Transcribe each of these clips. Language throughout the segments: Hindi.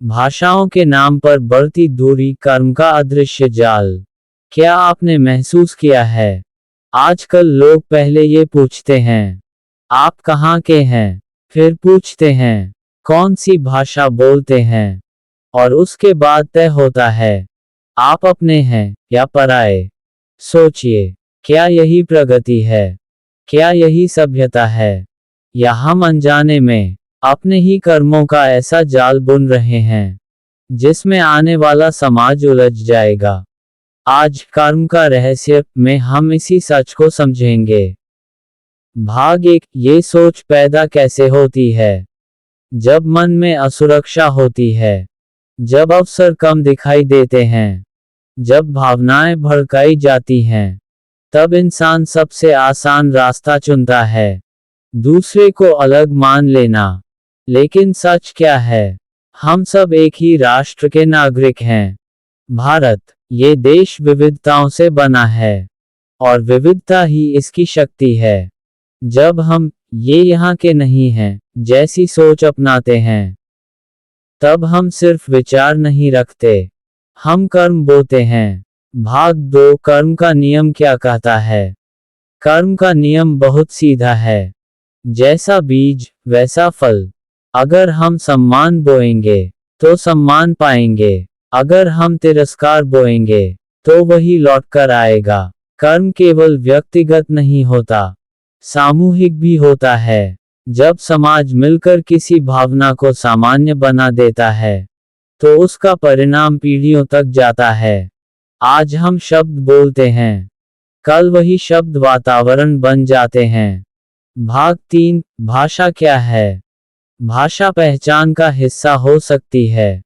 भाषाओं के नाम पर बढ़ती दूरी, कर्म का अदृश्य जाल। क्या आपने महसूस किया है? आजकल लोग पहले ये पूछते हैं, आप कहाँ के हैं? फिर पूछते हैं, कौन सी भाषा बोलते हैं? और उसके बाद तय होता है, आप अपने हैं या पराए। सोचिए, क्या यही प्रगति है? क्या यही सभ्यता है? या हम अनजाने में अपने ही कर्मों का ऐसा जाल बुन रहे हैं जिसमें आने वाला समाज उलझ जाएगा? आज कर्म का रहस्य में हम इसी सच को समझेंगे। भाग एक, ये सोच पैदा कैसे होती है? जब मन में असुरक्षा होती है, जब अवसर कम दिखाई देते हैं, जब भावनाएं भड़काई जाती हैं, तब इंसान सबसे आसान रास्ता चुनता है, दूसरे को अलग मान लेना। लेकिन सच क्या है? हम सब एक ही राष्ट्र के नागरिक हैं। भारत, ये देश विविधताओं से बना है, और विविधता ही इसकी शक्ति है। जब हम ये यहाँ के नहीं हैं जैसी सोच अपनाते हैं, तब हम सिर्फ विचार नहीं रखते, हम कर्म बोते हैं। भाग दो, कर्म का नियम क्या कहता है? कर्म का नियम बहुत सीधा है। जैसा बीज वैसा फल। अगर हम सम्मान बोएंगे तो सम्मान पाएंगे, अगर हम तिरस्कार बोएंगे तो वही लौट कर आएगा। कर्म केवल व्यक्तिगत नहीं होता, सामूहिक भी होता है। जब समाज मिलकर किसी भावना को सामान्य बना देता है, तो उसका परिणाम पीढ़ियों तक जाता है। आज हम शब्द बोलते हैं, कल वही शब्द वातावरण बन जाते हैं। भाग तीन, भाषा क्या है? भाषा पहचान का हिस्सा हो सकती है,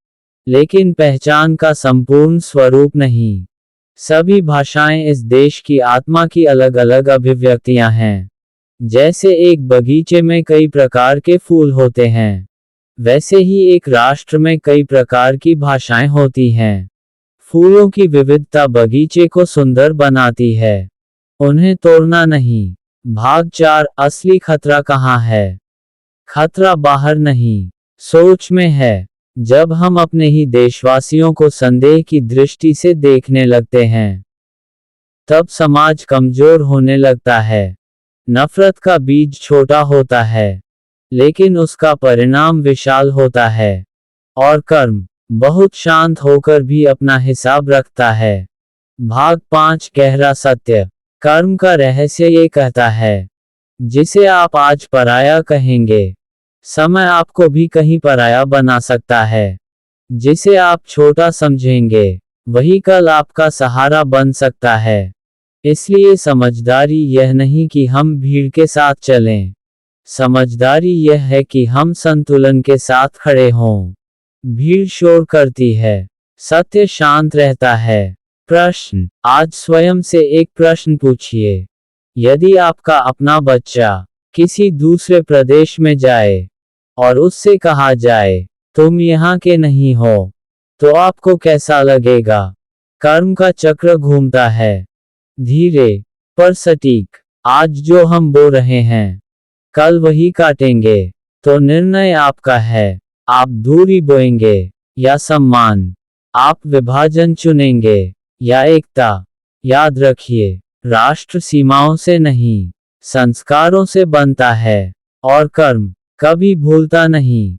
लेकिन पहचान का संपूर्ण स्वरूप नहीं। सभी भाषाएं इस देश की आत्मा की अलग अलग अभिव्यक्तियां हैं। जैसे एक बगीचे में कई प्रकार के फूल होते हैं, वैसे ही एक राष्ट्र में कई प्रकार की भाषाएं होती हैं। फूलों की विविधता बगीचे को सुंदर बनाती है, उन्हें तोड़ना नहीं। भाग चार, असली खतरा कहाँ है? खतरा बाहर नहीं, सोच में है। जब हम अपने ही देशवासियों को संदेह की दृष्टि से देखने लगते हैं, तब समाज कमजोर होने लगता है। नफरत का बीज छोटा होता है, लेकिन उसका परिणाम विशाल होता है। और कर्म बहुत शांत होकर भी अपना हिसाब रखता है। भाग पांच, गहरा सत्य। कर्म का रहस्य ये कहता है, जिसे आप आज पराया कहेंगे, समय आपको भी कहीं पराया बना सकता है। जिसे आप छोटा समझेंगे, वही कल आपका सहारा बन सकता है। इसलिए समझदारी यह नहीं कि हम भीड़ के साथ चलें, समझदारी यह है कि हम संतुलन के साथ खड़े हों। भीड़ शोर करती है, सत्य शांत रहता है। प्रश्न, आज स्वयं से एक प्रश्न पूछिए। यदि आपका अपना बच्चा किसी दूसरे प्रदेश में जाए और उससे कहा जाए, तुम यहाँ के नहीं हो, तो आपको कैसा लगेगा? कर्म का चक्र घूमता है, धीरे पर सटीक। आज जो हम बो रहे हैं, कल वही काटेंगे। तो निर्णय आपका है, आप दूरी बोएंगे या सम्मान, आप विभाजन चुनेंगे या एकता। याद रखिए, राष्ट्र सीमाओं से नहीं, संस्कारों से बनता है, और कर्म कभी भूलता नहीं।